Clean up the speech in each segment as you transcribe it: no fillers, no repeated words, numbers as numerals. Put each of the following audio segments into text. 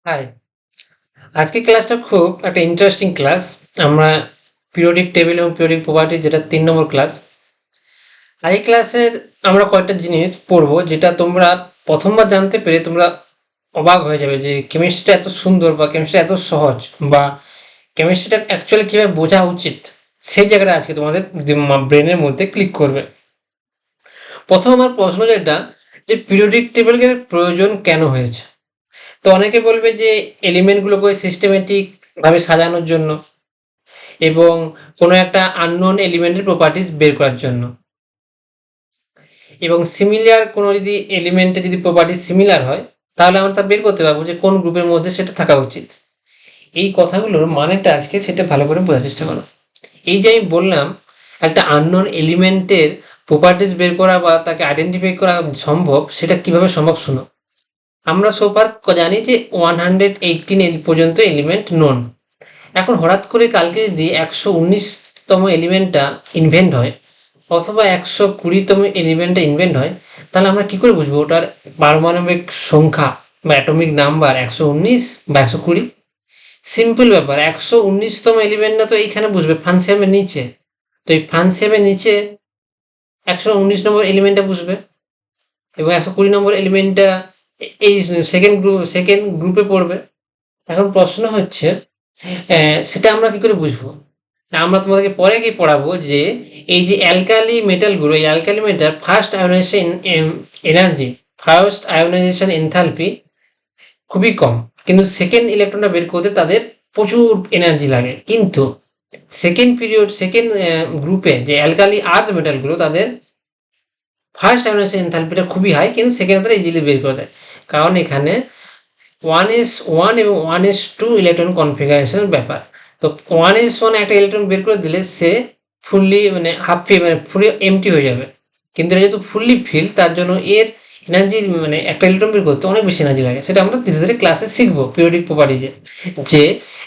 High, আজকে ক্লাসটা খুব একটা ইন্টারেস্টিং ক্লাস। আমরা পিরিয়ডিক টেবিল এবং পিরিয়ডিক প্রপার্টি, যেটা 3 নম্বর ক্লাস। আর এই ক্লাসের আমরা কয়েকটা জিনিস পড়বো, যেটা তোমরা প্রথমবার জানতে পেরে তোমরা অবাক হয়ে যাবে যে কেমিস্ট্রিটা এত সুন্দর, বা কেমিস্ট্রি এত সহজ, বা কেমিস্ট্রিটা অ্যাকচুয়ালি কীভাবে বোঝা উচিত, সেই জায়গাটা আজকে তোমাদের ব্রেনের মধ্যে ক্লিক করবে। প্রথম আমার প্রশ্ন যেটা, যে পিরিয়ডিক টেবিলকে প্রয়োজন কেন হয়েছে। তো অনেকে বলবে যে এলিমেন্টগুলোকে সিস্টেমেটিক ভাবে সাজানোর জন্য, এবং কোনো একটা আননোন এলিমেন্টের প্রপার্টিস বের করার জন্য, এবং সিমিলার কোনো যদি এলিমেন্টের যদি প্রপার্টি সিমিলার হয়, তাহলে আমরা তা বের করতে পারবো যে কোন গ্রুপের মধ্যে সেটা থাকা উচিত। এই কথাগুলোর মানেটা আজকে সেটা ভালো করে বোঝার চেষ্টা করো। এই যে আমি বললাম একটা আননোন এলিমেন্টের প্রপার্টিস বের করা বা তাকে আইডেন্টিফাই করা সম্ভব, সেটা কিভাবে সম্ভব শোনো। আমরা সোফার জানি যে 118 পর্যন্ত এলিমেন্ট নোন। এখন হঠাৎ করে কালকে যদি 119তম এলিমেন্টটা ইনভেন্ট হয়, অথবা 120তম এলিমেন্টটা ইনভেন্ট হয়, তাহলে আমরা কি করে বুঝবো ওটার পারমাণবিক সংখ্যা বা অ্যাটমিক নাম্বার 119 বা 120? সিম্পল ব্যাপার, 119তম এলিমেন্টটা তো এইখানে বুঝবে ফানসিয়ামের নিচে। তো এই ফানসিয়ামের নিচে 119 নম্বর এলিমেন্টটা বুঝবে, এবং 120 নম্বর এলিমেন্টটা এই সেকেন্ড গ্রুপে পড়বে। এখন প্রশ্ন হচ্ছে, সেটা আমরা কি করে বুঝবো। আমরা তোমাদেরকে পরে কি পড়াবো যে এই যে অ্যালকালি মেটালগুলো, এই alkali metal first ionization enthalpy খুবই কম, কিন্তু সেকেন্ড ইলেকট্রনটা বের করতে তাদের প্রচুর এনার্জি লাগে। কিন্তু সেকেন্ড গ্রুপে যে অ্যালকালি আর্থ মেটালগুলো, তাদের ফার্স্ট আয়োনাইজেশন এনথালপিটা খুবই হাই, কিন্তু সেকেন্ড তারা ইজিলি বের করে দেয়। কারণ এখানে 1s1 এবং 1s2 ইলেকট্রন কনফিগারেশনের ব্যাপার। তো 1s1 একটা ইলেকট্রন বের করে দিলে সে ফুললি মানে ফুলি এমটি হয়ে যাবে, কিন্তু এটা যেহেতু ফুললি ফিল, তার জন্য এর এনার্জি মানে একটা ইলেকট্রন বের করতে অনেক বেশি এনার্জি লাগে। সেটা আমরা ধীরে ধীরে ক্লাসে শিখবো পিরিয়ডিক প্রপার্টিজে, যে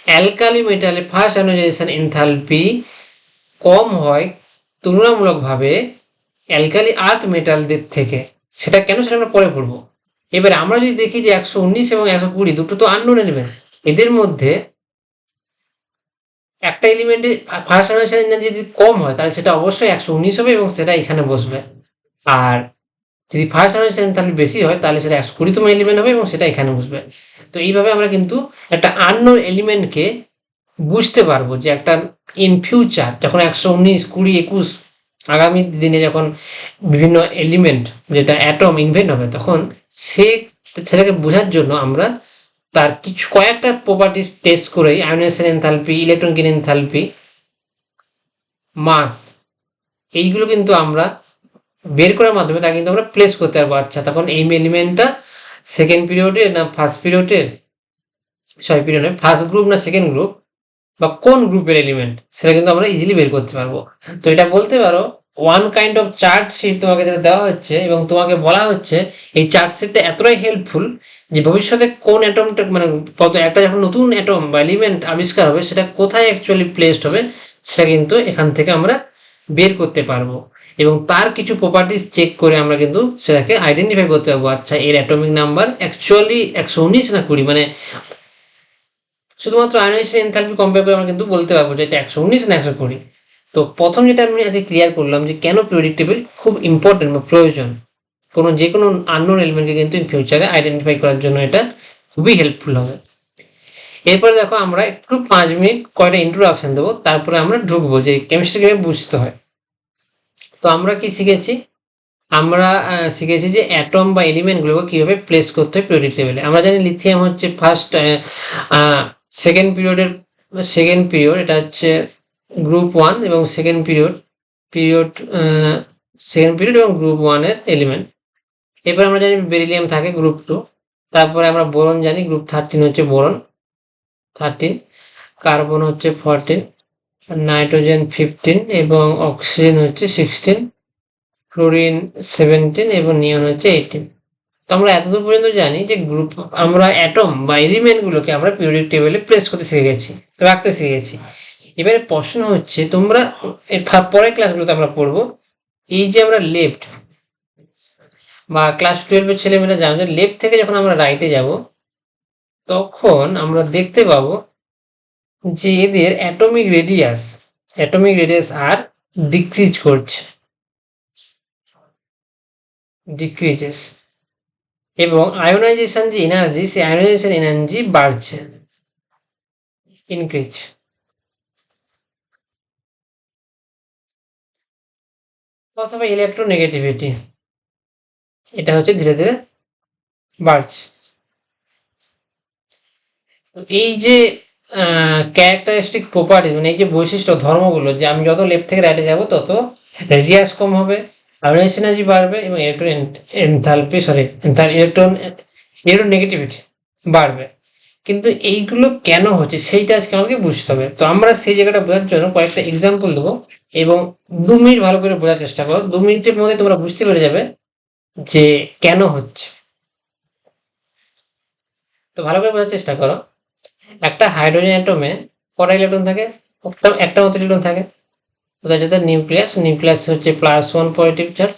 অ্যালকালি মেটালে ফার্স্ট আয়োনাইজেশন এনথালপি কম হয় তুলনামূলকভাবে অ্যালকালি আর্থ মেটালদের থেকে। সেটা কেন, সেটা আমরা পরে পড়বো। এবারে আমরা যদি দেখি যে 119 এবং 120 দুটো তো আননোন এলিমেন্ট, এদের মধ্যে একটা এলিমেন্টের ফার্স্ট আয়োনাইজেশন এনার্জি যদি কম হয়, তাহলে সেটা অবশ্যই 119 হবে এবং সেটা এখানে বসবে। আর যদি ফার্স্ট আয়োনাইজেশন তাহলে বেশি হয়, তাহলে সেটা 120তম এলিমেন্ট হবে এবং সেটা এখানে বসবে। তো এইভাবে আমরা কিন্তু একটা আননোন এলিমেন্টকে বুঝতে পারবো, যে একটা ইন ফিউচার যখন 119, 20, 21 আগামী দিনে যখন বিভিন্ন এলিমেন্ট যেটা অ্যাটম ইনভেন্ট হবে, তখন সে সেটাকে বোঝার জন্য আমরা তার কিছু কয়েকটা প্রপার্টিস টেস্ট করেই ionization enthalpy, electron gain enthalpy, mass, এইগুলো কিন্তু আমরা বের করার মাধ্যমে তা কিন্তু আমরা প্লেস করতে পারবো। আচ্ছা, তখন এই এলিমেন্টটা সেকেন্ড পিরিয়ডের না ফার্স্ট পিরিয়ডের, পিরিয়ড ফার্স্ট গ্রুপ না সেকেন্ড গ্রুপ, বা কোন গ্রুপের এলিমেন্ট, সেটা কিন্তু আমরা ইজিলি বের করতে পারবো। তো এটা বলতে পারো one kind of chart sheet তোমাকে যেটা দেওয়া হচ্ছে, এবং তোমাকে বলা হচ্ছে এই চার্ট শিটটা এতটাই হেল্পফুল যে ভবিষ্যতে কোন অ্যাটমটা মানে কত একটা যখন নতুন অ্যাটম বা এলিমেন্ট আবিষ্কার হবে, সেটা কোথায় অ্যাকচুয়ালি প্লেসড হবে, সেটা কিন্তু এখান থেকে আমরা বের করতে পারবো। এবং তার কিছু প্রপার্টিস চেক করে আমরা কিন্তু সেটাকে আইডেন্টিফাই করতে পারবো। আচ্ছা, এর অ্যাটমিক নাম্বার অ্যাকচুয়ালি 119 না 20, মানে শুধুমাত্র আয়োনাইজেশন এনথালপি কম্পেয়ার করে আমরা কিন্তু বলতে পারবো যে এটা 119 না 120। তো প্রথম যেটা আমি আজকে ক্লিয়ার করলাম যে কেন পিরিয়ডিক টেবিল খুব ইম্পর্টেন্ট বা প্রয়োজন, যে কোনো আননোন এলিমেন্টকে কিন্তু ইন ফিউচারে আইডেন্টিফাই করার জন্য এটা খুবই হেল্পফুল হবে। এরপরে দেখো আমরা একটু 5 মিনিট কয়টা ইন্ট্রোডাকশন দেবো, তারপরে আমরা ঢুকবো যে কেমিস্ট্রি কিভাবে বুঝতে হয়। তো আমরা কি শিখেছি, আমরা শিখেছি যে অ্যাটম বা এলিমেন্টগুলোকে কীভাবে প্লেস করতে হয় পিরিয়ডিক টেবিলে। আমরা জানি লিথিয়াম হচ্ছে ফার্স্ট সেকেন্ড পিরিয়ড, এটা হচ্ছে গ্রুপ 1, এবং সেকেন্ড পিরিয়ড এবং গ্রুপ 1-এর এলিমেন্ট। এরপর আমরা জানি বেরিলিয়াম থাকে গ্রুপ 2, তারপরে আমরা বোরন জানি গ্রুপ 13 হচ্ছে বোরন 13, কার্বন হচ্ছে 14, নাইট্রোজেন 15 এবং অক্সিজেন হচ্ছে 16, ক্লোরিন 17 এবং নিয়ন হচ্ছে 18। তো আমরা এতদূর পর্যন্ত জানি যে গ্রুপ আমরা অ্যাটম বা এলিমেন্টগুলোকে আমরা পিরিয়ডিক টেবিলে প্লেস করতে শিখে গেছি, রাখতে শিখে গেছি। এবারে প্রশ্ন হচ্ছে, তোমরা পরের ক্লাসগুলোতে আমরা পড়বো এই যে আমরা লেফট বা ক্লাস 12-এর ছেলেমেয়েরা জানো যে লেফট থেকে যখন আমরা রাইটে যাব, তখন আমরা দেখতে পাবো যে এদের অ্যাটমিক রেডিয়াস আর ডিক্রিজেস এবং আয়োনাইজেশন যে এনার্জি, সেই আয়োনাইজেশন এনার্জি বাড়ছে, ইনক্রিজ। অথবা ইলেকট্রোনেগেটিভিটি, এটা হচ্ছে ধীরে ধীরে বাড়ছে। এই যে ক্যারেক্টারিস্টিক প্রপার্টিজ, মানে এই যে বৈশিষ্ট্য ধর্মগুলো, যে আমি যত লেফট থেকে রাইটে যাব তত রেডিয়াস কম হবে, আয়োনাইজেশন এনার্জি বাড়বে এবং ইলেকট্রোনেগেটিভিটি বাড়বে। কিন্তু এইগুলো কেন হচ্ছে সেইটা আজকে আমাদেরকে বুঝতে হবে। তো আমরা সেই জায়গাটা বোঝার জন্য কয়েকটা এক্সাম্পল দেবো এবং 2 মিনিট ভালো করে বোঝার চেষ্টা করো। 2 মিনিটের মধ্যে তোমরা বুঝতে পেরে যাবে যে কেন হচ্ছে। তো ভালো করে বোঝার চেষ্টা করো। একটা হাইড্রোজেন অ্যাটমে কটা ইলেকট্রন থাকে? একটা মতো ইলেকট্রন থাকে। ওটা যেটা নিউক্লিয়াস হচ্ছে +1 পজিটিভ চার্জ,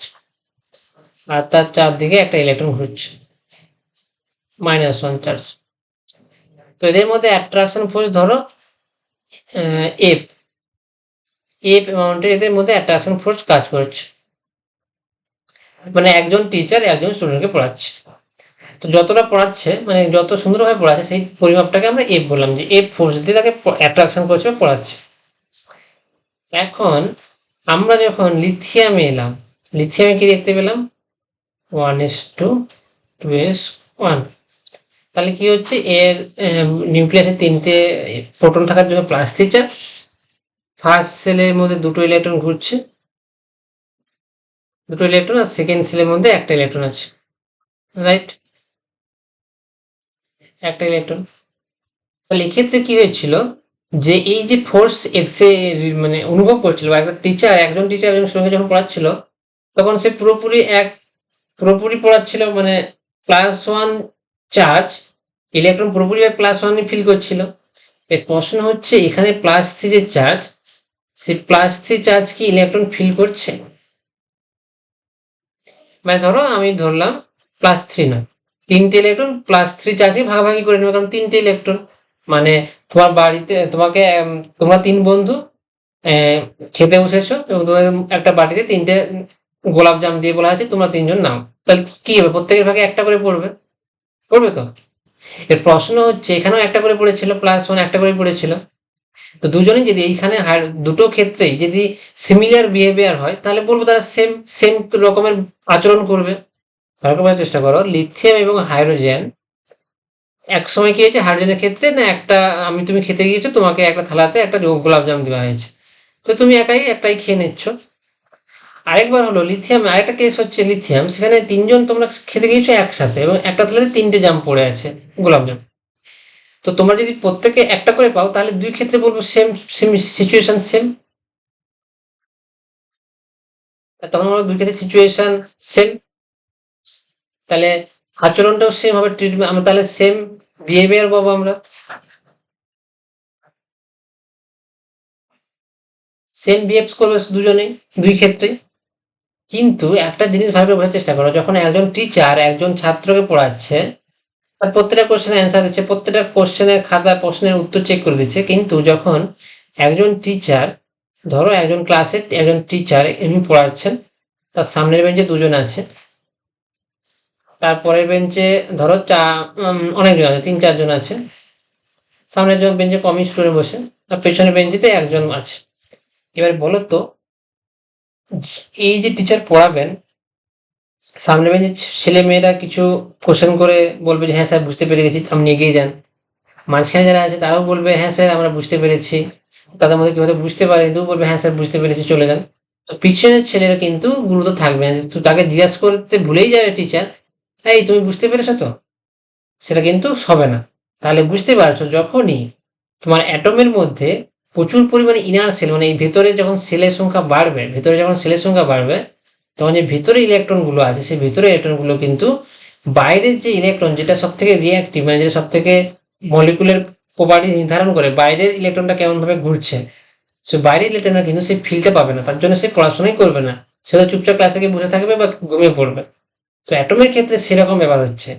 আর তার চারদিকে একটা ইলেকট্রন ঘুরছে -1 চার্জ। তো এদের মধ্যে অ্যাট্রাকশন ফোর্স ধরো এফ অ্যামাউন্টের এদের মধ্যে অ্যাট্রাকশন ফোর্স কাজ করছে, মানে একজন টিচার একজন স্টুডেন্টকে পড়াচ্ছে। তো যতটা পড়াচ্ছে, মানে যত সুন্দরভাবে পড়াচ্ছে, সেই পরিমাপটাকে আমরা এফ বললাম, যে এফ ফোর্স দিয়ে তাকে অ্যাট্রাকশন করছে বা পড়াচ্ছে। এখন আমরা যখন লিথিয়ামে এলাম, লিথিয়ামে কি দেখতে পেলাম? 1:2, 2:1। তাহলে কি হচ্ছে, এর নিউক্লিয়াসে 3টে প্রোটন থাকার জন্য +3 চার্জ, ফার্স্ট সেলের মধ্যে 2টো ইলেকট্রন ঘুরছে, 2টো ইলেকট্রন, আর সেকেন্ড সেলের মধ্যে একটা ইলেকট্রন আছে, রাইট? একটা ইলেকট্রন। তাহলে এক্ষেত্রে কি হয়েছিল, যে এই যে ফোর্স এক্সে মানে অনুভব করছিল, বা একজন টিচার একজন সঙ্গে যখন পড়াচ্ছিল, তখন সে পুরোপুরি পড়াচ্ছিল, মানে +1 চার্জ, ইলেকট্রন পুরোপুরি +1 ফিল করছিল। এর প্রশ্ন হচ্ছে, এখানে +3 যে চার্জ, সেই +3 চার্জ কি ইলেকট্রন ফিল করছে? মানে ধরো আমি ধরলাম +3 না, 3টে ইলেকট্রন +3 চার্জে ভাগাভাগি করে নেবে, কারণ 3টে ইলেকট্রন। মানে তোমার বাড়িতে তোমরা 3 বন্ধু খেতে বসেছো এবং তোমাদের একটা বাটিতে 3টে গোলাপ জাম দিয়ে বলা আছে তোমরা 3জন নাও। তাহলে কি হবে, প্রত্যেকের ভাগে একটা করে পড়বে তো। এর প্রশ্ন হচ্ছে, এখানেও একটা করে পড়েছিল, +1 একটা করে পড়েছিল। তো দুজনেই যদি এইখানে দুটো ক্ষেত্রেই যদি সিমিলার বিহেভিয়ার হয়, তাহলে বলবো তারা সেম সেম রকমের আচরণ করবে। ভালো করে বোঝার চেষ্টা করো, লিথিয়াম এবং হাইড্রোজেন এক সময় কি হয়েছে, হাইড্রোজেনের ক্ষেত্রে না, তুমি খেতে গিয়েছো, তোমাকে একটা থালাতে একটা গোলাপজাম দেওয়া হয়েছে, তো তুমি একটাই খেয়ে নিচ্ছ। আরেকবার হলো লিথিয়াম, আরেকটা কেস হচ্ছে লিথিয়াম, সেখানে 3জন তোমরা খেতে গিয়েছো একসাথে এবং একটা থালাতে 3টে জাম পড়ে আছে, গোলাপজাম। তো তোমরা যদি প্রত্যেকে একটা করে পাও, তাহলে দুই ক্ষেত্রে বলবো সেম সেম সিচুয়েশন সেম। তখন আমরা দুই ক্ষেত্রে সিচুয়েশন সেম, তাহলে আচরণটাও সেম হবে, ট্রিটমেন্ট আমরা তাহলে সেম বিহেভিয়ার পাবো আমরা, সেম বিহেভ করবে দুজনেই দুই ক্ষেত্রেই। কিন্তু একটা জিনিস ভালো করে বোঝার চেষ্টা করো, যখন একজন টিচার একজন ছাত্রকে পড়াচ্ছে, তার প্রত্যেকটা কোশ্চেনের অ্যান্সার দিচ্ছে, প্রত্যেকটা কোশ্চেনের খাতা প্রশ্নের উত্তর চেক করে দিচ্ছে, কিন্তু যখন একজন টিচার, ধরো একজন ক্লাসে একজন টিচার এমনি পড়াচ্ছেন, তার সামনের বেঞ্চে 2জন আছে, তারপরের বেঞ্চে ধরো অনেকজন আছে, 3-4জন আছে, সামনের বেঞ্চে কমই স্টুডেন্ট বসে, আর পেছনের বেঞ্চেতে একজন আছে। এবার বলো তো, এই যে টিচার পড়াবেন, সামনে বেঞ্চে ছেলে মেয়েরা কিছু কোশ্চেন করে বলবে যে হ্যাঁ স্যার বুঝতে পেরে গেছি, আপনি এগিয়ে যান। মাঝখানে যারা আছে তারাও বলবে হ্যাঁ স্যার আমরা বুঝতে পেরেছি, তাদের মধ্যে কেউ হয়তো বুঝতে পারে, কিন্তু বলবে হ্যাঁ স্যার বুঝতে পেরেছি, চলে যান। তো পিছনের ছেলেরা কিন্তু গুরুত্ব থাকবে না, তো তাকে জিজ্ঞাসা করতে ভুলেই যাবে টিচার, এই তুমি বুঝতে পেরেছো তো, সেটা কিন্তু হবে না। তাহলে বুঝতে পারছো, যখনই তোমার অ্যাটমের মধ্যে প্রচুর পরিমাণে ইনার সেল, মানে এই ভেতরে যখন সেলের সংখ্যা বাড়বে, তখন যে ভেতরে ইলেকট্রনগুলো আছে, সেই ভেতরে ইলেকট্রনগুলো কিন্তু বাইরের যে ইলেকট্রন, যেটা সব থেকে রিয়াক্টিভ, মানে যেটা সব থেকে মলিকুলার প্রপার্টি নির্ধারণ করে বাইরের ইলেকট্রনটা কেমন ভাবে ঘুরছে, সে বাইরের ইলেকট্রনটা কিন্তু সে ফিলতে পাবে না, তার জন্য সে পড়াশোনাই করবে না, সে তো চুপচাপ ক্লাসে গিয়ে বসে থাকবে বা ঘুমিয়ে পড়বে। তো অ্যাটমের ক্ষেত্রে সেরকম ব্যাপার হচ্ছে,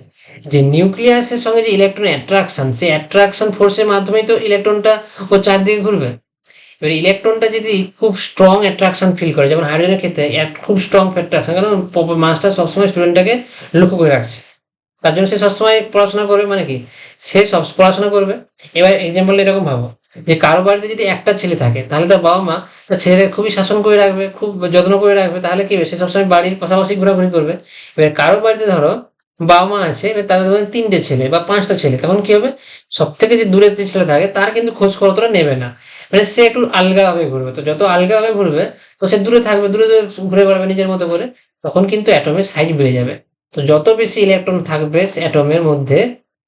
যে নিউক্লিয়াসের সঙ্গে যে ইলেকট্রন অ্যাট্রাকশন, সেই অ্যাট্রাকশন ফোর্সের মাধ্যমেই তো ইলেকট্রনটা ও চারদিকে ঘুরবে। এবার ইলেকট্রনটা যদি খুব স্ট্রং অ্যাট্রাকশন ফিল করে, যেমন হাইড্রোজেনের ক্ষেত্রে খুব স্ট্রং অ্যাট্রাকশন, কারণ মাস্টার সবসময় স্টুডেন্টটাকে লক্ষ্য করে রাখছে, তার জন্য সে সবসময় পড়াশোনা করবে, মানে কি সে সব পড়াশোনা করবে। এবার এক্সাম্পল এরকম ভাবো যে কারো বাড়িতে যদি একটা ছেলে থাকে, তাহলে তার বাবা মা তার ছেলেকে খুবই শাসন করে রাখবে, খুব যত্ন করে রাখবে, তাহলে কি হবে, সে সবসময় বাড়ির পাশাপাশি ঘোরাঘুরি করবে। এবার কারো বাড়িতে ধরো বাবা মা আছে, এবার তাদের ধরো তিনটে ছেলে বা পাঁচটা ছেলে, তখন কি হবে, সব থেকে যে দূরে যে ছেলে থাকে তার কিন্তু খোঁজ খবর অতটা নেবে না, মানে সে একটু আলগাভাবে ঘুরবে। তো যত আলগাভাবে ঘুরবে তো সে দূরে থাকবে, দূরে দূরে ঘুরে বেড়াবে নিজের মতো করে, তখন কিন্তু অ্যাটমের সাইজ বেড়ে যাবে। তো যত বেশি ইলেকট্রন থাকবে অ্যাটমের মধ্যে,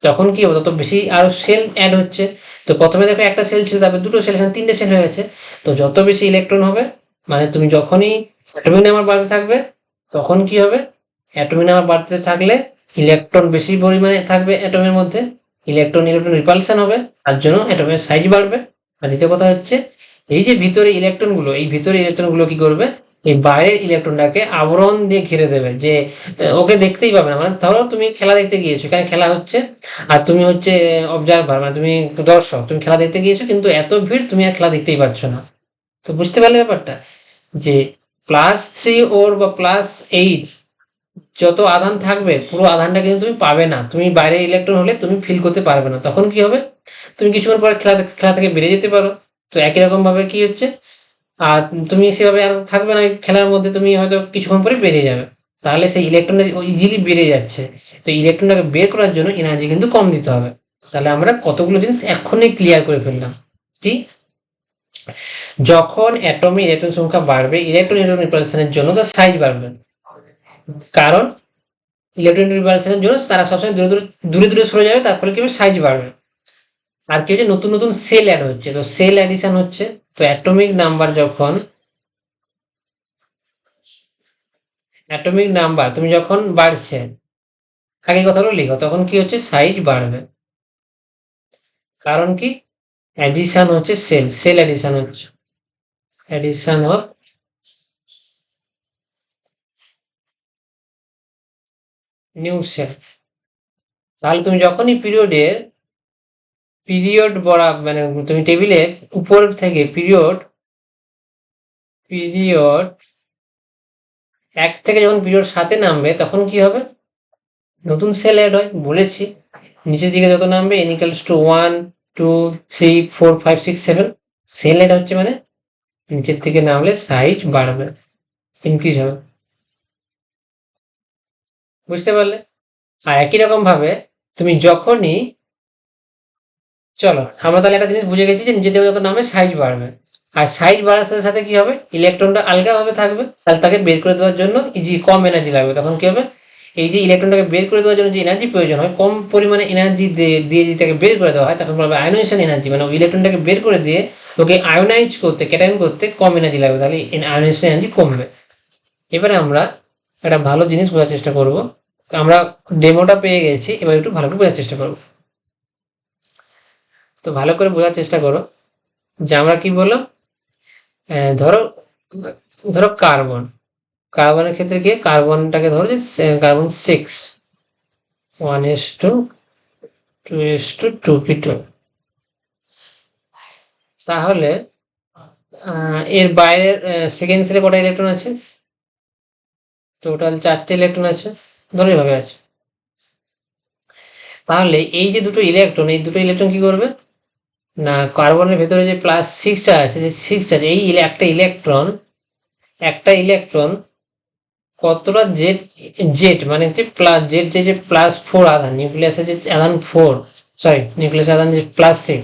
তখন কি হবে, তত বেশি আরো সেল অ্যাড হচ্ছে। তো প্রথমে দেখো একটা সেল ছিল, তারপরে দুটো সেল, এখানে তিনটে সেল হয়ে গেছে। তো যত বেশি ইলেকট্রন হবে, মানে তুমি যখনই অ্যাটমিক নাম্বার বাড়তে থাকবে, তখন কি হবে, অ্যাটমিক নাম্বার বাড়তে থাকলে ইলেকট্রন বেশি পরিমাণে থাকবে অ্যাটমের মধ্যে, ইলেকট্রন ইলেকট্রন রিপালশন হবে, তার জন্য অ্যাটমের সাইজ বাড়বে। আর দ্বিতীয় কথা হচ্ছে, এই যে ভিতরে ইলেকট্রনগুলো, এই ভিতরে ইলেকট্রনগুলো কি করবে, এই বাইরের ইলেকট্রনটাকে আবরণ দিয়ে ঘিরে দেবে, যে ওকে দেখতেই পাবে না। মানে ধরো তুমি খেলা দেখতে গিয়েছো, এখানে খেলা হচ্ছে, আর তুমি হচ্ছে অবজারভার, মানে তুমি দর্শক, তুমি খেলা দেখতে গিয়েছো, কিন্তু এত ভিড় তুমি আর খেলা দেখতেই পাচ্ছ না। তো বুঝতে পারলে ব্যাপারটা, যে +3 ওর বা +8 যত আধান থাকবে, পুরো আধানটা কিন্তু তুমি পাবে না, তুমি বাইরে ইলেকট্রন হলে তুমি ফিল করতে পারবে না। তখন কি হবে, তুমি কিছুক্ষণ পরে খেলা থেকে বেরিয়ে যেতে পারো। তো একই রকম ভাবে কি হচ্ছে, আর তুমি সেভাবে আর থাকবে না ওই খেলার মধ্যে, তুমি হয়তো কিছুক্ষণ পরে বেরিয়ে যাবে। তাহলে সেই ইলেকট্রনটা ইজিলি বেরিয়ে যাচ্ছে। তো ইলেকট্রনটাকে বের করার জন্য এনার্জি কিন্তু কম দিতে হবে। তাহলে আমরা কতগুলো জিনিস এক্ষুনি ক্লিয়ার করে ফেললাম। কি, যখন অ্যাটমে ইলেকট্রন সংখ্যা বাড়বে, ইলেকট্রন ইলেকট্রন রিপালশনের জন্য তার সাইজ বাড়বে, কারণ ইলেকট্রন রিপালশনের জন্য তারা সবসময় দূরে দূরে দূরে দূরে সরে যাবে, তার ফলে কি হবে, সাইজ বাড়বে। আর কি হচ্ছে, নতুন নতুন সেল অ্যাড হচ্ছে, তো সেল অ্যাডিশন হচ্ছে। তো অ্যাটমিক নাম্বার তুমি যখন বাড়ছে, আগে কথাগুলো লিখো, তখন কি হচ্ছে, সাইজ বাড়বে। কারণ কি, অ্যাডিশন হচ্ছে সেল, সেল অ্যাডিশন হচ্ছে, অ্যাডিশন অফ নিউ সেল। তাহলে তুমি যখনই পিরিয়ড বড়া, মানে তুমি টেবিলে উপর থেকে পিরিয়ড পিরিয়ড 1 থেকে যখন পিরিয়ড 7-এ নামবে, তখন কি হবে, নতুন সেল অ্যাড হয়, বলেছি। নিচের দিকে যত নামবে, n equals to 1 2 3 4 5 6 7, sell add হচ্ছে, মানে নিচের দিকে নামলে সাইজ বাড়বে, ইনক্রিজ হবে। বুঝতে পারলে? আর একই রকম ভাবে তুমি যখনই, চলো আমরা তাহলে একটা জিনিস বুঝে গেছি, যে নিচের দিকে যত নামবে সাইজ বাড়বে। আর সাইজ বাড়ার সাথে সাথে কি হবে, ইলেকট্রনটা আলগাভাবে থাকবে, তাহলে তাকে বের করে দেওয়ার জন্য কম এনার্জি লাগবে। তখন কি হবে, এই যে ইলেকট্রনটাকে বের করে দেওয়ার জন্য যে এনার্জি প্রয়োজন হয়, কম পরিমাণে এনার্জি দিয়ে যদি তাকে বের করে দেওয়া হয়, তখন বলবে আয়োনাইজেশন এনার্জি, মানে ওই ইলেকট্রনটাকে বের করে দিয়ে ওকে আয়োনাইজ করতে, ক্যাটায়ন করতে কম এনার্জি লাগবে, তাহলে আয়োনাইজেশন এনার্জি কমবে। এবারে আমরা একটা ভালো জিনিস বোঝার চেষ্টা করব। তো আমরা ডেমোটা পেয়ে গেছি, এবার একটু ভালো করে বোঝার চেষ্টা করব। তো ভালো করে বোঝার চেষ্টা করো, যে আমরা কি বললাম, ধরো ধরো কার্বনের ক্ষেত্রে কি, কার্বনটাকে ধরো যে কার্বন 6, 1:2:2p2। তাহলে এর বাইরের সেকেন্ড সেলে কটা ইলেকট্রন আছে, টোটাল 4টে ইলেকট্রন আছে, ধরো এভাবে আছে। তাহলে এই যে দুটো ইলেকট্রন, এই দুটো ইলেকট্রন কি করবে না, কার্বনের ভেতরে যে +6টা আছে, যে 6 আছে, এই একটা ইলেকট্রন কতটা জেড, জেড মানে হচ্ছে জেড, যে +4 আধান, নিউক্লিয়াসের যে আধান 4, সরি নিউক্লিয়াসের আধান যে +6,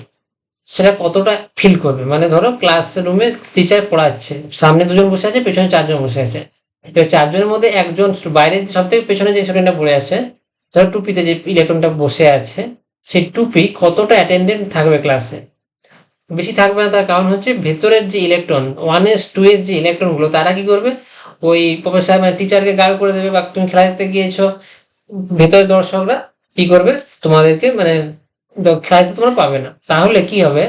সেটা কতটা ফিল করবে। মানে ধরো ক্লাসরুমে টিচার পড়াচ্ছে, সামনে দুজন বসে আছে, পেছনে 4জন বসে আছে। এবার 4জনের মধ্যে একজন বাইরে সব থেকে পেছনে যে স্টুডেন্টটা পড়ে আছে, ধরো টুপিতে যে ইলেকট্রনটা বসে আছে, সেই টুপি কতটা অ্যাটেন্ডেন্ট থাকবে ক্লাসে, বেশি থাকবে না। তার কারণ হচ্ছে ভেতরের যে ইলেকট্রন 1s 2s যে ইলেকট্রনগুলো, তারা কি করবে, ওই প্রফেসর মানে টিচারকে গার্ড করে দেবে, বা তুমি খেলা দেখতে গিয়েছো, ভেতরের দর্শকরা কি করবে, তোমাদেরকে মানে খেলা দেখতে তোমরা পাবে না। তাহলে কি হবে,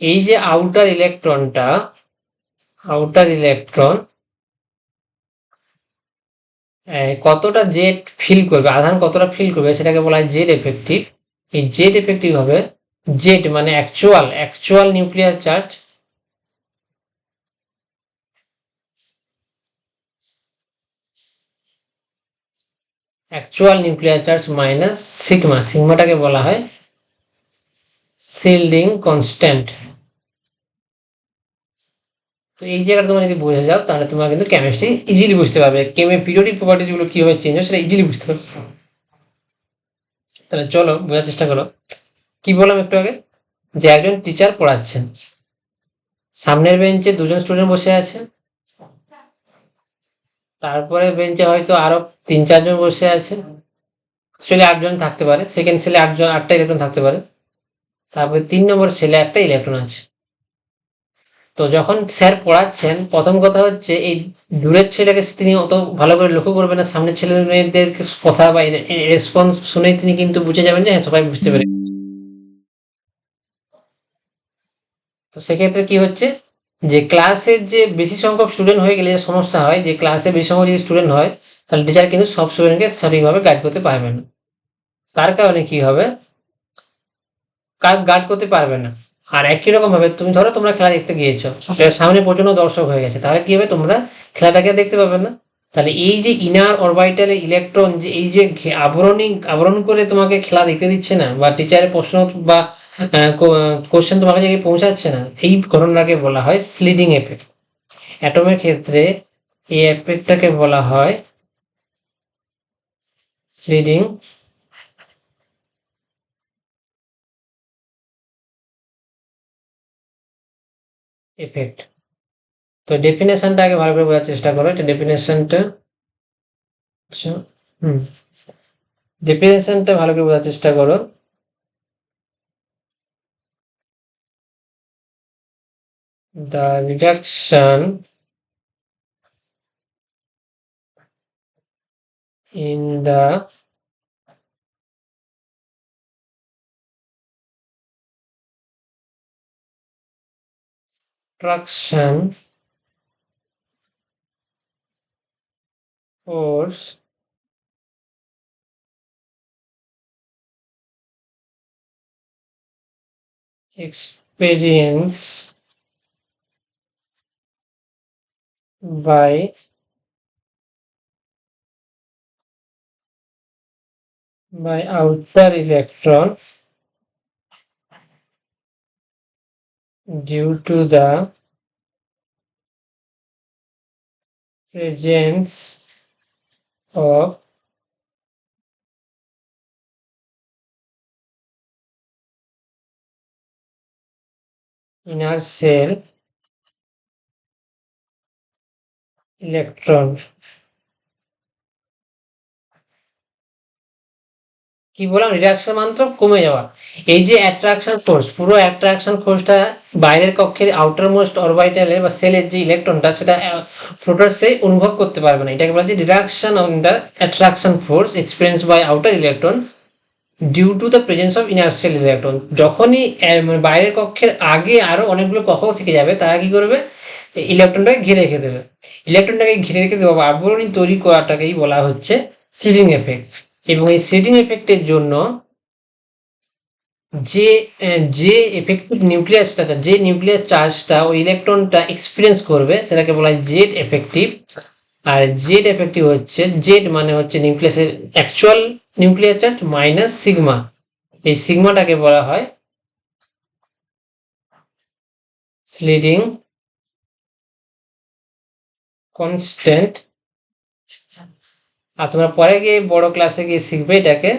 এই যে আউটার ইলেকট্রন কতটা জেড ফিল করবে, আধান কতটা ফিল করবে সেটাকে বলা হয় জেড এফেক্টিভ। এই জেড এফেক্টিভ হবে জেড মানে অ্যাকচুয়াল নিউক্লিয়ার চার্জ, মাইনাস সিগমাটাকে বলা হয় শিল্ডিং কনস্ট্যান্ট। তো এই জায়গাটা তোমরা যদি বুঝে যাও তাহলে তোমরা কিন্তু কেমিস্ট্রি ইজিলি বুঝতে পারবে, পিরিয়ডিক প্রপার্টিজ গুলো কিভাবে চেঞ্জ হয় সেটা ইজিলি বুঝতে পারবে। তাহলে চলো বোঝার চেষ্টা করো। কি বললাম একটু আগে, যে একজন টিচার পড়াচ্ছেন, সামনের বেঞ্চে দুজন স্টুডেন্ট বসে আছে, তারপরে বেঞ্চে হয়তো আরো 3-4 জন বসে আছে, অ্যাকচুয়ালি 8 জন থাকতে পারে, সেকেন্ড সেলে 8টা ইলেকট্রন থাকতে পারে, তারপরে 3 নম্বর সেলে একটা ইলেকট্রন আছে। তো যখন স্যার পড়াচ্ছেন, প্রথম কথা হচ্ছে এই দূরের ছেলেকে তিনি অত ভালো করে লক্ষ্য করবেন না, সামনের ছেলে মেয়েদের কথা বা রেসপন্স শুনেই তিনি কিন্তু বুঝে যাবেন যে হ্যাঁ সবাই বুঝতে পেরে। তো সেক্ষেত্রে কি হচ্ছে, যে ক্লাসের যে বেশি সংখ্যক স্টুডেন্ট হয়ে গেলে সমস্যা হয়, যে ক্লাসে বেশি সংখ্যক যদি স্টুডেন্ট হয় তাহলে টিচার কিন্তু সব স্টুডেন্টকে সঠিকভাবে গাইড করতে পারবে না। তার কারণে কি হবে, গার্ড করতে পারবে না। আর একই রকম ভাবে তুমি ধরো তোমরা খেলা দেখতে গিয়েছো, সামনে প্রচন্ড দর্শক হয়ে গেছে, তাহলে কি হবে, তোমরা খেলাটাকে দেখতে পাবে না। তাহলে এই যে ইনার অরবিটালে ইলেকট্রন যে এই যে আবরণ করে তোমাকে খেলা দেখতে দিচ্ছে না, বা টিচারের প্রশ্ন বা কোশ্চেন তোমার কাছে পৌঁছাচ্ছে না, এই ঘটনাটাকে বলা হয় স্লিডিং এফেক্ট। অ্যাটমের ক্ষেত্রে এই এফেক্টটাকে বলা হয় স্লিডিং এফেক্ট। তো ডেফিনেশনটা আগে ভালো করে বোঝার চেষ্টা করো, এটা ডেফিনেশনটা। আচ্ছা, হুম, ডেফিনেশনটা ভালো করে বোঝার চেষ্টা করো। The reduction in the traction force experienced by outer electron due to the presence of inner shell electron। কি বললাম, রিডাকশন মাত্র কমে যাওয়া। এই যে অ্যাট্রাকশন ফোর্স, পুরো অ্যাট্রাকশন ফোর্সটা বাইরের কক্ষের আউটার মোস্ট অরবিটালে বা সেলের যে ইলেকট্রনটা সেটা প্রোটসে অনুভব করতে পারবে না, এটাকে বলা হচ্ছে reduction on the attraction force experience by outer electron due to the presence of inner shell electron. যখনই মানে বাইরের কক্ষের আগে আরো অনেকগুলো কক্ষ থেকে যাবে, তারা কি করবে, ইলেকট্রনটাকে ঘিরে রেখে দেবে। ইলেকট্রনটাকে ঘিরে রেখে দেওয়া বা আবরণী তৈরি করাটাকেই বলা হচ্ছে সিডিং এফেক্ট। এবং এই সিডিং এফেক্টের জন্য যে যে এফেক্টিভ নিউক্লিয়াসটা, যে নিউক্লিয়ার চার্জটা ওই ইলেকট্রনটা এক্সপিরিয়েন্স করবে সেটাকে বলা হয় জেড এফেক্টিভ। আর জেড এফেক্টিভ হচ্ছে, জেড মানে হচ্ছে নিউক্লিয়াসের actual nuclear charge minus sigma, এই সিগমাটাকে বলা হয় স্লিডিং কনস্ট্যান্ট। আর তোমরা পরে গিয়ে বড় ক্লাসে গিয়ে শিখবে এটাকে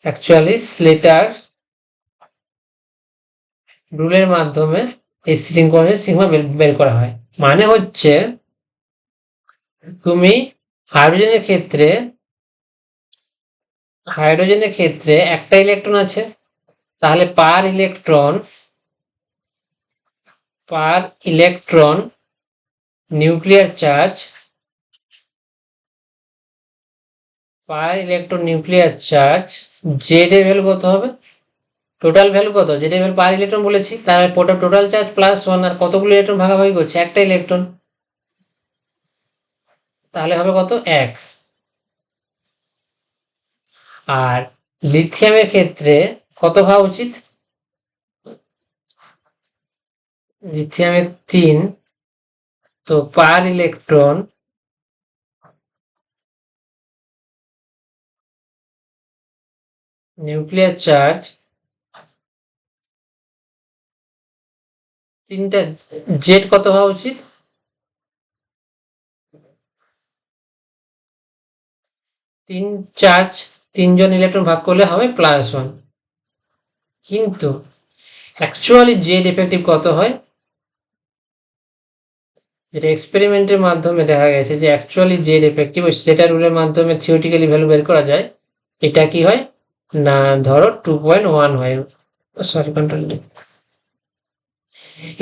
অ্যাকচুয়ালি স্লেটার রুলের মাধ্যমে এই স্লিডিং কনস্ট্যান্ট সিগমা বের করা হয়। মানে হচ্ছে তুমি হাইড্রোজেনের ক্ষেত্রে একটা ইলেকট্রন আছে, তাহলে পার ইলেকট্রন নিউক্লিয়ার চার্জ জেড এর ভ্যালু কত হবে, টোটাল ভ্যালু কত, জেড এর ভ্যালু পার ইলেকট্রন বলেছি, তাহলে টোটাল চার্জ +1, আর কতগুলো ইলেকট্রন ভাগাভাগি করছে, একটা ইলেকট্রন, তাহলে হবে কত, 1। আর লিথিয়ামের ক্ষেত্রে কত হওয়া উচিত? লিথিয়ামের 3, তো পার ইলেকট্রন নিউক্লিয়ার চার্জ 3টা জেড কত হওয়া উচিত? 3 চার্জ 3 জন ইলেকট্রন ভাগ করলে হবে +1, কিন্তু অ্যাকচুয়ালি জেড এফেক্টিভ কত হয়? যেটা এক্সপেরিমেন্টের মাধ্যমে দেখা গেছে যে অ্যাকচুয়ালি জেড এফেক্টিভ ওই স্লেটার রুলের মাধ্যমে থিওরিটিক্যালি ভ্যালু বের করা যায়। এটা কি হয় না, ধরো 2.1 হয়, সরি কন্ট্রোল,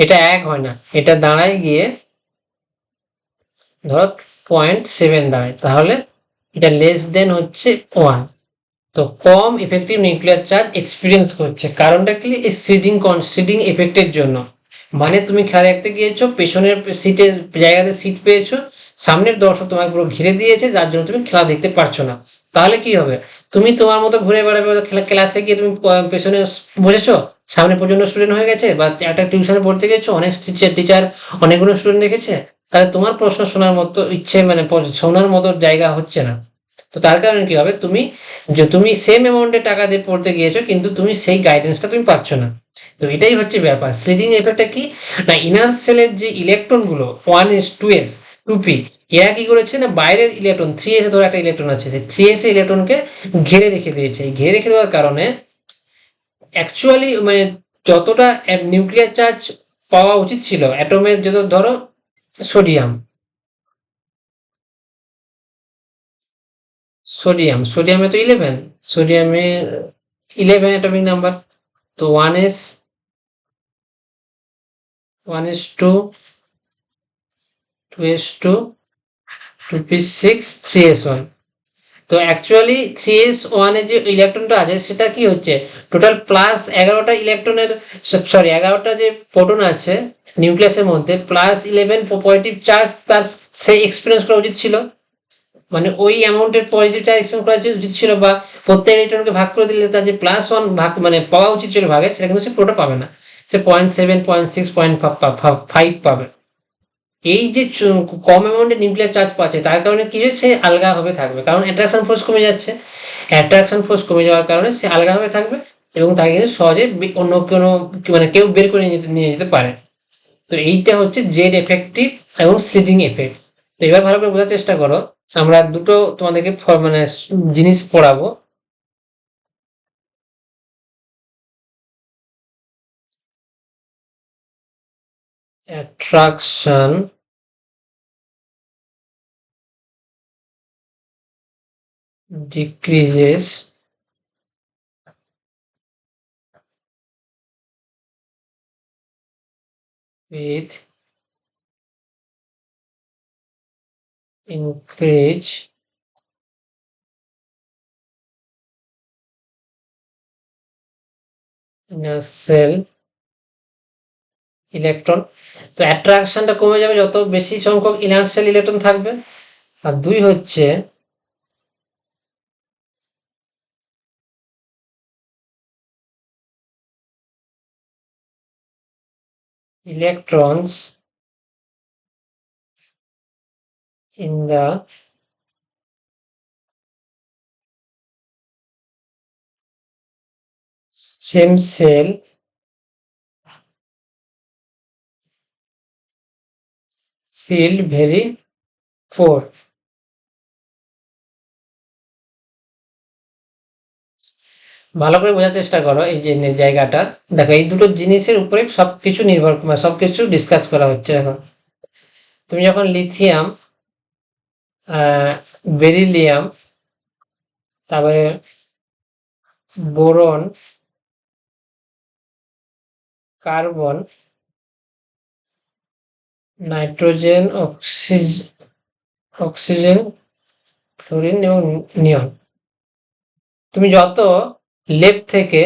এটা 1 হয় না, এটা দাঁড়ায় গিয়ে ধরো 0.7 দাঁড়ায়, তাহলে এটা লেস দেন হচ্ছে 1। তো কম ইফেক্টিভ নিউক্লিয়ার চার্জ এক্সপিরিয়েন্স করছে, কারণটা কি? এই সিডিং এফেক্টের জন্য। মানে তুমি খেলা দেখতে গিয়েছো, পেছনের সিটের জায়গাতে সিট পেয়েছো, সামনের দর্শক তোমাকে পুরো ঘিরে দিয়েছে, যার জন্য তুমি খেলা দেখতে পারছো না। তাহলে কি হবে? তুমি তোমার মতো ঘুরে বেড়াবে, ক্লাসে গিয়ে তুমি পেছনে বসেছো, সামনে প্রচন্ড স্টুডেন্ট হয়ে গেছে, বা একটা টিউশনে পড়তে গেছো, অনেক টিচার অনেকগুলো স্টুডেন্ট রেখেছে, তাহলে তোমার প্রশ্ন শোনার মতো ইচ্ছে মানে শোনার মতো জায়গা হচ্ছে না। তো তার কারণে কি হবে, তুমি সেম অ্যামাউন্টে টাকা দিয়ে পড়তে গিয়েছো, কিন্তু তুমি সেই গাইডেন্সটা তুমি পাচ্ছ না। তো এটাই হচ্ছে ব্যাপার। স্লিডিং এফেক্টটা কি না, ইনার সেলের যে ইলেকট্রনগুলো 1s 2s 2p, এরা কি করেছে না, বাইরের ইলেকট্রন 3s এ ধরো একটা ইলেকট্রন আছে, সেই 3s এ ইলেকট্রনকে ঘিরে রেখে দিয়েছে। এই ঘিরে রেখে দেওয়ার কারণে অ্যাকচুয়ালি মানে যতটা নিউক্লিয়ার চার্জ পাওয়া উচিত ছিল অ্যাটমের, যত ধরো সোডিয়াম, সোডিয়ামে তো 11, সোডিয়ামে 11 অ্যাটমিক নাম্বার। তো 1s 2, 2s2, 2p6, 3s1। তো অ্যাকচুয়ালি 3s1 এ যে ইলেকট্রনটা আছে সেটা কি হচ্ছে, টোটাল +11টা ইলেকট্রনের, সরি 11টা যে প্রোটন আছে নিউক্লিয়াসের মধ্যে, +11 পজিটিভ চার্জ তার সে এক্সপিরিয়েন্স করা উচিত ছিল। মানে ওই অ্যামাউন্টের পজিটিভ চার্জ এক্সপিরিয়েন্স করা উচিত ছিল, বা প্রত্যেক ইলেকট্রনকে ভাগ করে দিলে তার যে +1 ভাগ মানে পাওয়া উচিত ছিল ভাগে, সেটা কিন্তু সে পুরোটা পাবে না, সে 0.7, 0.6, 0.5 পাবে। এই যে কম অ্যামাউন্টে নিউক্লিয়ার চার্জ পাচ্ছে, তার কারণে কি হচ্ছে, সে আলগাভাবে থাকবে, কারণ অ্যাট্রাকশন ফোর্স কমে যাচ্ছে। অ্যাট্রাকশন ফোর্স কমে যাওয়ার কারণে সে আলগাভাবে থাকবে, এবং তাকে কিন্তু সহজে অন্য কোনো মানে কেউ বের করে নিয়ে যেতে পারে। তো এইটা হচ্ছে জেড এফেক্টিভ এবং স্লিডিং এফেক্ট। তো এবার ভালো করে বোঝার চেষ্টা করো, আমরা দুটো তোমাদেরকে মানে জিনিস পড়াবো। Attraction decreases with increase in a cell electron. তো অ্যাট্রাকশনটা কমে যাবে যত বেশি সংখ্যক ইনার সেল ইলেকট্রন থাকবে। আর 2 হচ্ছে electrons in the same shell sealed very poor। ভালো করে বোঝার চেষ্টা করো এই যে জায়গাটা। দেখো এই দুটো জিনিসের উপরে সবকিছু নির্ভর, মানে সবকিছু ডিসকাস করা হচ্ছে এখন। তুমি যখন লিথিয়াম, বেরিলিয়াম, তারপরে boron, carbon, nitrogen, oxygen, fluorine এবং নিয়ন, তুমি যত লেফট থেকে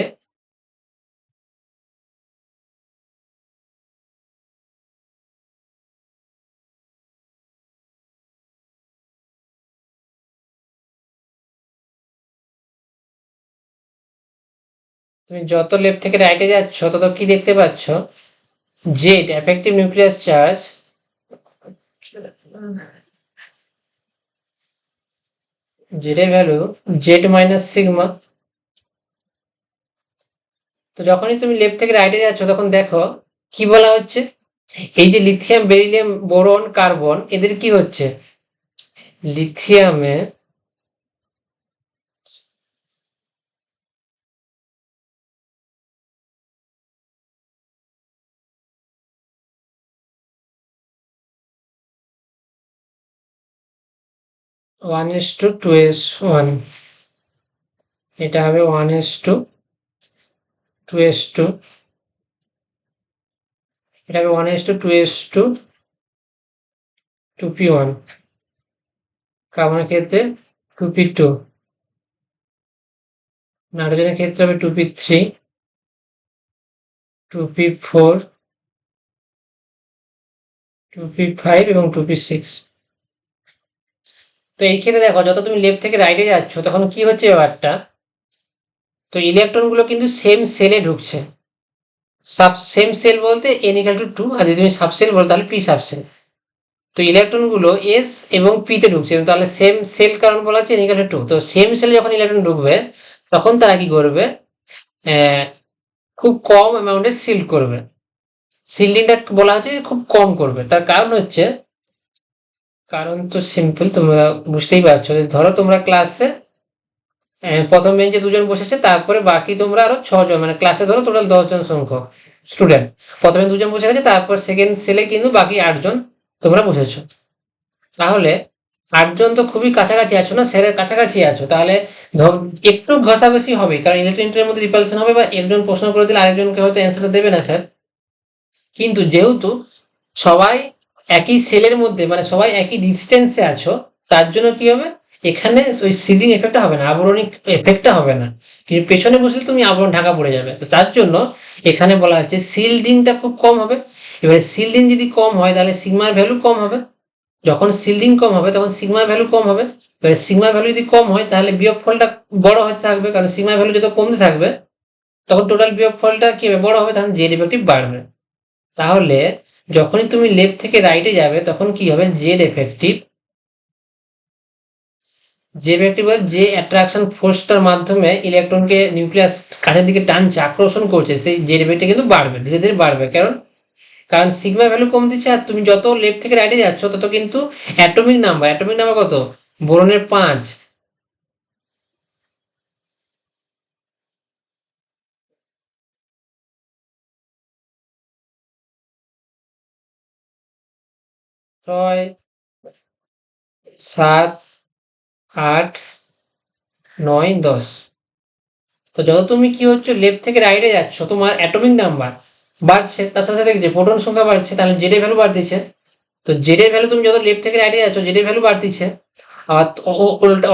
তুমি যত লেফট থেকে রাইটে যাচ্ছ তত কি দেখতে পাচ্ছ, Z effective nucleus charge Z এর ভ্যালু জেড মাইনাস সিগমা। তো যখনই তুমি লেফট থেকে রাইটে যাচ্ছ তখন দেখো কি বলা হচ্ছে, এই যে লিথিয়াম বেরিলিয়াম বোরন কার্বন এদের কি হচ্ছে, লিথিয়ামে 1:2:1, এটা হবে 1:2:2, এটা হবে 1:2:2p1, কার্বনের ক্ষেত্রে 2p2, নাইট্রোজেনের ক্ষেত্রে হবে 2p3, 2p4, 2p5 এবং 2p6। তো এই ক্ষেত্রে দেখো যত তুমি লেফট থেকে রাইটে যাচ্ছ তখন কি হচ্ছে ব্যাপারটা, তো ইলেকট্রনগুলো কিন্তু সেম সেলে ঢুকছে। সেম সেল বলতে n=2, আর যদি তুমি সাবসেল বলো তাহলে p সাবসেল। তো ইলেকট্রনগুলো এস এবং পিতে ঢুকছে, তাহলে সেম সেল কারণ বলা হচ্ছে n=2। তো সেম সেলে যখন ইলেকট্রন ঢুকবে তখন তারা কি করবে, খুব কম অ্যামাউন্টে সিল্ড করবে। সিল্ডিংটা বলা হচ্ছে যে খুব কম করবে, তার কারণ হচ্ছে, কারণ তো সিম্পল, তোমরা বুঝতেই পারছো। ধরো তোমরা ক্লাসে প্রথম বেঞ্চে দুজন বসেছে, তারপরে বাকি তোমরা আরো 6জন, মানে ক্লাসে ধরো টোটাল 10জন সংখ্যক স্টুডেন্ট, প্রথমে দুজন বসে গেছে, তারপর সেকেন্ড সেলে কিন্তু বাকি 8জন তোমরা বসেছো। তাহলে 8জন তো খুবই কাছাকাছি আছো না, সেলের কাছাকাছি আছো, তাহলে একটু ঘষাঘষি হবে, কারণ ইলেকট্রনের মধ্যে রিপালশন হবে, বা একজন প্রশ্ন করে দিলে আরেকজনকে হয়তো অ্যান্সারটা দেবে না স্যার। কিন্তু যেহেতু সবাই একই সেলের মধ্যে, মানে সবাই একই ডিস্টেন্সে আছো, তার জন্য কি হবে, এখানে ওই সিলিং এফেক্টটা হবে না, আবরণিক এফেক্টটা হবে না। কিন্তু পেছনে বসলে তুমি আবরণ ঢাকা পড়ে যাবে, তো তার জন্য এখানে বলা হচ্ছে সিল্ডিংটা খুব কম হবে। এবারে সিল্ডিং যদি কম হয় তাহলে সিগমার ভ্যালু কম হবে, যখন সিল্ডিং কম হবে তখন সিগমার ভ্যালু কম হবে। এবারে সিগমার ভ্যালু যদি কম হয় তাহলে বিয়োগফলটা বড় হতে থাকবে, কারণ সিগমার ভ্যালু যত কমতে থাকবে তখন টোটাল বিয়োগফলটা কি হবে, বড় হবে, তখন জেড ইফেক্টিভ বাড়বে। তাহলে যখনই তুমি লেফট থেকে রাইটে যাবে তখন কি হবে, জেড এফেক্টিভ, যে ব্যক্তি বলে যে অ্যাট্রাকশন ফোর্সটার মাধ্যমে ইলেকট্রনকে নিউক্লিয়াস কাছের দিকে টানছে, আকর্ষণ করছে, সেই জেড এফেক্টটা কিন্তু বাড়বে, ধীরে ধীরে বাড়বে। কারণ কারণ সিগমা ভ্যালু কম দিচ্ছে, আর তুমি যত লেফট থেকে রাইটে যাচ্ছ তত কিন্তু অ্যাটমিক নাম্বার কত, বোরনের 5, ছয়, 7, 8, 9, 10। তো যত তুমি কি হচ্ছে লেফট থেকে রাইটে যাচ্ছ তোমার অ্যাটমিক নাম্বার বাড়ছে, তার সাথে সাথে যে প্রোটন সংখ্যা বাড়ছে, তাহলে জেড এর ভ্যালু বাড়তেছে। তো জেড এর ভ্যালু তুমি যত লেফট থেকে রাইটে যাচ্ছ জেড এর ভ্যালু বাড়তেছে। আর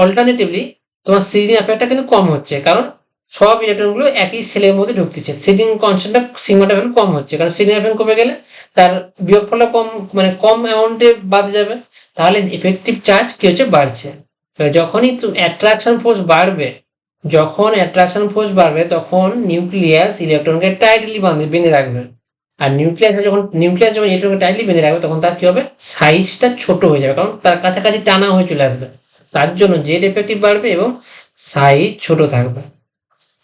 অল্টারনেটিভলি তোমার সিডিং এফেক্টটা কিন্তু কম হচ্ছে, কারণ সব ইলেকট্রনগুলো একই সেলের মধ্যে ঢুকতেছে, সিডিং কনস্ট্যান্টটা সিগমাটা ভ্যালু কম হচ্ছে, কারণ সিডিং এফেক্ট কমে গেলে তার বিয়োগফলটা কম, মানে কম অ্যামাউন্টে বাদ যাবে, তাহলে ইফেক্টিভ চার্জ কি হচ্ছে, বাড়ছে। তো যখনই অ্যাট্রাকশন ফোর্স বাড়বে, যখন অ্যাট্রাকশন ফোর্স বাড়বে তখন নিউক্লিয়াস ইলেকট্রনকে টাইটলি বেঁধে রাখবে। আর নিউক্লিয়াস যখন ইলেকট্রনকে টাইটলি বেঁধে রাখবে তখন তার কি হবে, সাইজটা ছোট হয়ে যাবে, কারণ তার কাছাকাছি টানা হয়ে চলে আসবে। তার জন্য জেড এফেক্টিভ বাড়বে এবং সাইজ ছোট থাকবে।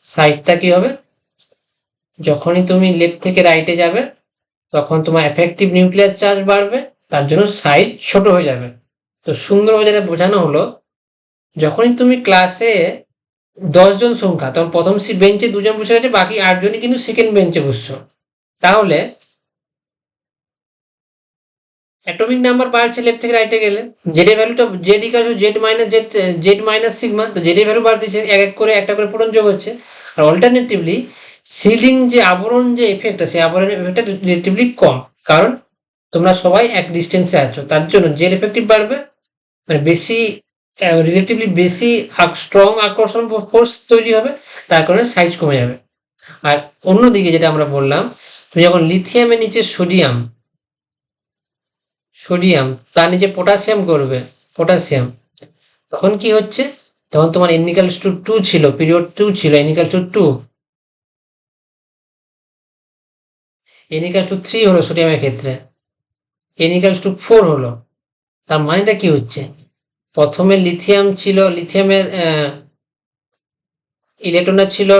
সাইজটা কি হবে, যখনই তুমি লেফট থেকে রাইটে যাবে তখন তোমার এফেক্টিভ নিউক্লিয়াস চার্জ বাড়বে, তার জন্য সাইজ ছোট হয়ে যাবে। তো সুন্দরভাবে যেটা বোঝানো হলো, যখনই তুমি ক্লাসে 10জন সংখ্যা, তখন প্রথম বেঞ্চে দুজন বসে গেছে, বাকি 8জনই কিন্তু সেকেন্ড বেঞ্চে বসছো, তাহলে অ্যাটমিক নাম্বার বাড়ছে লেফট থেকে রাইটে গেলে, জেড এর ভ্যালুটা জেড মাইনাস সিগমা, তো জেড এর ভ্যালু বাড়তেছে, এক এক করে একটা করে প্রোটন যোগ হচ্ছে। আর অল্টারনেটিভলি সিলিং যে আবরণ যে এফেক্টটা, সেই আবরণের এফেক্টটা রিলেটিভলি কম, কারণ তোমরা সবাই এক ডিস্টেন্সে আছো, তার জন্য জেড এফেক্টিভ বাড়বে, মানে বেশি রিলেটিভলি বেশি স্ট্রং আকর্ষণ ফোর্স তৈরি হবে, তার কারণে সাইজ কমে যাবে। আর অন্যদিকে যেটা আমরা বললাম, তুমি যখন লিথিয়ামের নিচে সোডিয়াম সোডিয়াম তার নিচে পটাশিয়াম করবে, পটাশিয়াম, তখন কি হচ্ছে, তখন তোমার n=2 ছিল, পিরিয়ড 2 ছিল, n=2, n=3 হলো সোডিয়ামের ক্ষেত্রে, n=4 হলো। তার মানেটা কি হচ্ছে, প্রথমে লিথিয়াম ছিল, লিথিয়ামের ইলেকট্রনটা ছিল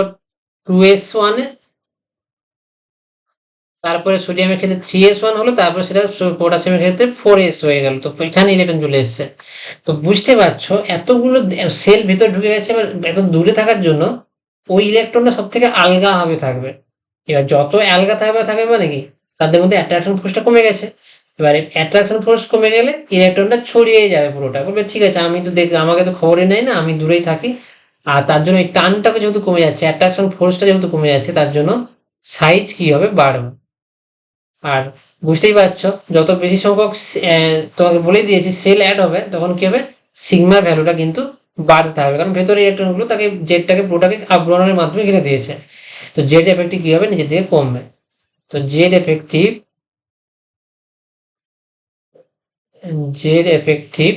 2s1 এ, তারপরে সোডিয়ামের ক্ষেত্রে 3s1 হলো, তারপরে সেটা পটাশিয়ামের ক্ষেত্রে 4s হয়ে গেল। তো এখানে ইলেকট্রন চলে এসছে। তো বুঝতে পারছো এতগুলো সেল ভিতরে ঢুকে গেছে, এবার এত দূরে থাকার জন্য ওই ইলেকট্রনটা সব থেকে আলগা ভাবে থাকবে। এবার যত আলগা থাকবে থাকবে মানে কি, তাদের মধ্যে অ্যাট্রাকশন ফোর্সটা কমে গেছে। এবারে অ্যাট্রাকশন ফোর্স কমে গেলে ইলেকট্রনটা ছড়িয়ে যাবে পুরোটা, বলবে ঠিক আছে আমি তো দেখ, আমাকে তো খবরই নেই না, আমি দূরেই থাকি। আর তার জন্য এই টানটাকে যেহেতু কমে যাচ্ছে, অ্যাট্রাকশন ফোর্সটা যেহেতু কমে যাচ্ছে, তার জন্য সাইজ কি হবে, বাড়বে। আর বুঝতেই পারছো যত বেশি সংখ্যক তোমাকে বলে দিয়েছি সেল অ্যাড হবে, তখন কি হবে, সিগমার ভ্যালুটা কিন্তু বাড়তে থাকবে, কারণ ভেতরে ইলেকট্রনগুলো তাকে জেডটাকে পুরোটাকে আবরণের মাধ্যমে ঘিরে দিয়েছে। তো জেড এফেক্টিভ কি হবে, নিজের দিকে কমবে। তো জেড এফেক্টিভ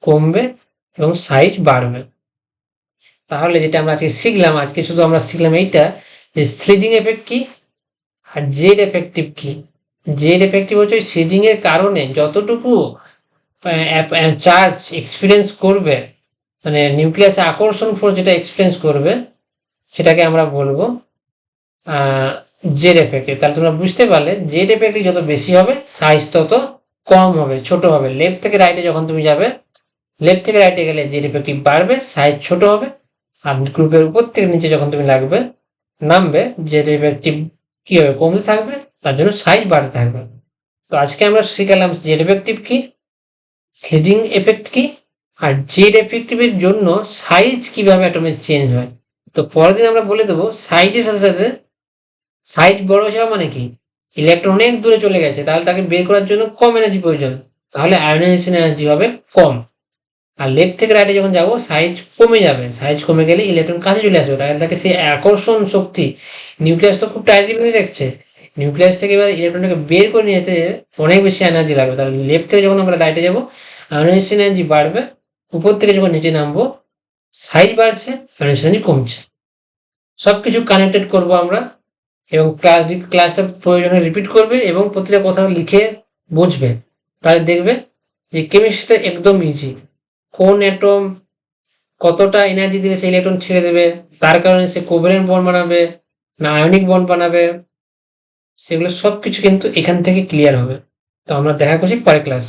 কমবে এবং সাইজ বাড়বে। তাহলে যেটা আমরা আজকে শিখলাম, আজকে শুধু আমরা শিখলাম এইটা, যে স্লিডিং এফেক্ট কি আর জেড এফেক্টিভ কি। জেড এফেক্টিভ হচ্ছে ওই স্লিডিং এর কারণে যতটুকু চার্জ এক্সপিরিয়েন্স করবে, মানে নিউক্লিয়াসে আকর্ষণ ফোর্স যেটা এক্সপিরিয়েন্স করবে, সেটাকে আমরা বলবো জেড এফেক্টিভ। তাহলে তোমরা বুঝতে পারলে জেড এফেক্টিভ যত বেশি হবে সাইজ তত কম হবে, ছোট হবে। লেফট থেকে রাইটে যখন তুমি যাবে, লেফট থেকে রাইটে গেলে জেড এফেক্টিভ বাড়বে, সাইজ ছোট হবে। আর গ্রুপের উপর থেকে নিচে যখন তুমি নামবে, জেড এফেক্টিভ কি হবে, কমতে থাকবে, তার জন্য সাইজ বাড়তে থাকবে। তো আজকে আমরা শিখালাম জেড এফেক্টিভ কি, স্লিডিং এফেক্ট কি, আর জেড এফেক্টিভের জন্য সাইজ কিভাবে অ্যাটমের চেঞ্জ হয়। তো পরের দিন আমরা বলে দেবো সাইজের সাথে সাথে, সাইজ বড় হয়ে যাওয়া মানে কি, ইলেকট্রন অনেক দূরে চলে গেছে, তাহলে তাকে বের করার জন্য কম এনার্জি প্রয়োজন, তাহলে আয়োনাইজেশন এনার্জি হবে কম। আর লেফট থেকে রাইটে যখন যাবো সাইজ কমে যাবে, সাইজ কমে গেলে ইলেকট্রন কাছে চলে আসবে, তাহলে তাকে সেই আকর্ষণ শক্তি, নিউক্লিয়াস তো খুব টাইটলি বেঁধে রাখছে, নিউক্লিয়াস থেকে এবার ইলেকট্রনটাকে বের করে নিয়ে যেতে অনেক বেশি এনার্জি লাগবে। তাহলে লেফট থেকে যখন আমরা রাইটে যাবো আয়োনাইজেশন এনার্জি বাড়বে, উপর থেকে যখন নিচে নামবো সাইজ বাড়ছে, আয়োনাইজেশন এনার্জি কমছে। সবকিছু কানেক্টেড করব আমরা, এবং ক্লাসটা প্রয়োজনে রিপিট করবে এবং প্রতিটা কথা লিখে বুঝবে, তাহলে দেখবে যে কেমিস্ট্রিটা একদম ইজি। কোন অ্যাটম কতটা এনার্জি দিলে সে ইলেকট্রন ছেড়ে দেবে, তার কারণে সে কোভ্যালেন্ট বন্ড বানাবে না আয়নিক বন্ড বানাবে, সেগুলো সব কিছু কিন্তু এখান থেকে ক্লিয়ার হবে। তো আমরা দেখা করছি পরের ক্লাস।